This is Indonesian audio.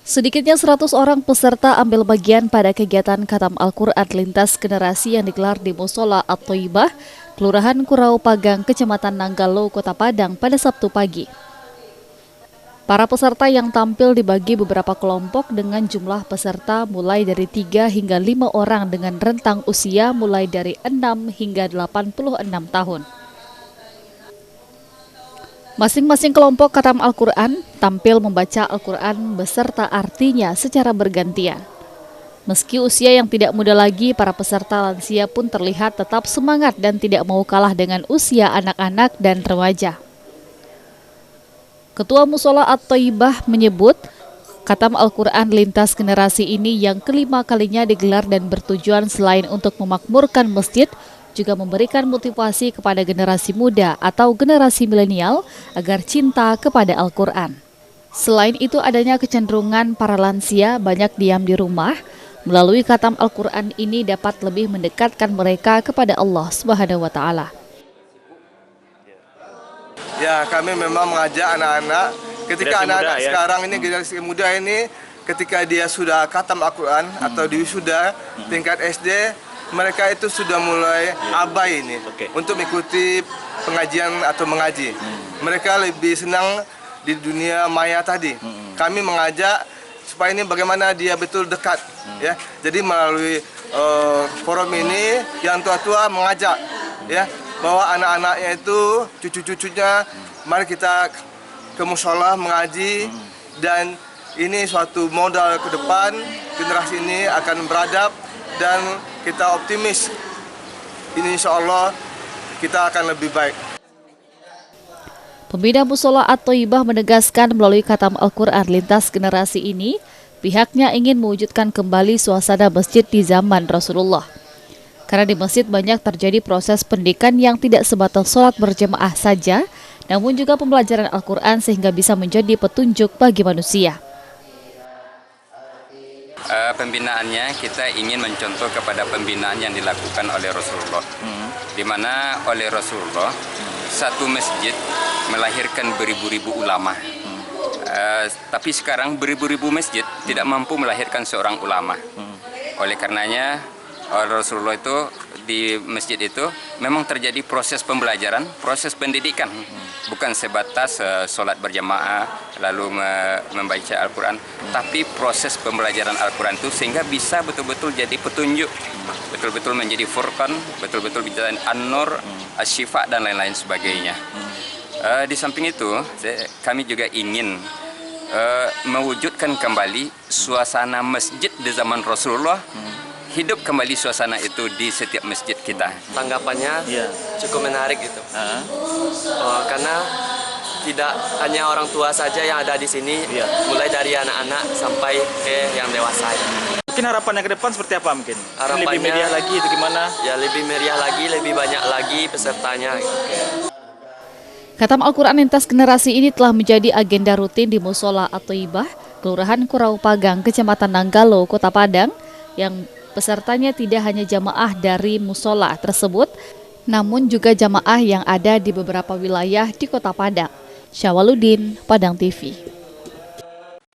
Sedikitnya 100 orang peserta ambil bagian pada kegiatan Khatam Al-Quran lintas generasi yang digelar di Musola At-Thayyibah, Kelurahan Kurau Pagang, Kecamatan Nanggalo, Kota Padang pada Sabtu pagi. Para peserta yang tampil dibagi beberapa kelompok dengan jumlah peserta mulai dari 3 hingga 5 orang dengan rentang usia mulai dari 6 hingga 86 tahun. Masing-masing kelompok khatam Al-Quran tampil membaca Al-Quran beserta artinya secara bergantian. Meski usia yang tidak muda lagi, para peserta lansia pun terlihat tetap semangat dan tidak mau kalah dengan usia anak-anak dan remaja. Ketua Musola At-Thayyibah menyebut, Khatam Al-Quran lintas generasi ini yang kelima kalinya digelar dan bertujuan selain untuk memakmurkan masjid, juga memberikan motivasi kepada generasi muda atau generasi milenial agar cinta kepada Al-Quran. Selain itu, adanya kecenderungan para lansia banyak diam di rumah. Melalui Khatam Al-Quran ini dapat lebih mendekatkan mereka kepada Allah Subhanahu wa Ta'ala. Ya, kami memang mengajak anak-anak ketika anak-anak sekarang ini, generasi muda ini, ketika dia sudah khatam Al-Quran atau di wisuda tingkat SD, mereka itu sudah mulai abai ini untuk mengikuti pengajian atau mengaji. Mereka lebih senang di dunia maya tadi. Kami mengajak supaya ini bagaimana dia betul dekat, ya. Jadi melalui forum ini yang tua-tua mengajak, ya, bahwa anak-anaknya itu cucu-cucunya mari kita ke musola mengaji, dan ini suatu modal ke depan. Generasi ini akan beradab dan kita optimis ini insya Allah kita akan lebih baik. Pembina Musola At-Thayyibah menegaskan melalui Khatam Al-Quran lintas generasi ini, pihaknya ingin mewujudkan kembali suasana masjid di zaman Rasulullah. Karena di masjid banyak terjadi proses pendidikan yang tidak sebatas sholat berjamaah saja, namun juga pembelajaran Al-Quran sehingga bisa menjadi petunjuk bagi manusia. Pembinaannya kita ingin mencontoh kepada pembinaan yang dilakukan oleh Rasulullah, di mana oleh Rasulullah satu masjid melahirkan beribu-ribu ulama. Tapi sekarang beribu-ribu masjid tidak mampu melahirkan seorang ulama. Oleh karenanya Rasulullah itu di masjid itu memang terjadi proses pembelajaran, proses pendidikan, bukan sebatas sholat berjamaah lalu membaca Al-Quran, tapi proses pembelajaran Al-Quran itu sehingga bisa betul-betul jadi petunjuk, betul-betul menjadi furqan, betul-betul bisa an-nur, asy-syifa dan lain-lain sebagainya. Di samping itu kami juga ingin mewujudkan kembali suasana masjid di zaman Rasulullah. Hidup kembali suasana itu di setiap masjid kita. Tanggapannya cukup menarik gitu. Karena tidak hanya orang tua saja yang ada di sini, mulai dari anak-anak sampai ke yang dewasa. Mungkin harapannya ke depan seperti apa mungkin? Harapannya lebih meriah lagi itu gimana? Ya lebih meriah lagi, lebih banyak lagi pesertanya. Khatam Al-Quran lintas generasi ini telah menjadi agenda rutin di Musola At-Thayyibah, Kelurahan Kurau Pagang, Kecamatan Nanggalo, Kota Padang, yang pesertanya tidak hanya jamaah dari musola tersebut, namun juga jamaah yang ada di beberapa wilayah di Kota Padang. Syawaludin, Padang TV.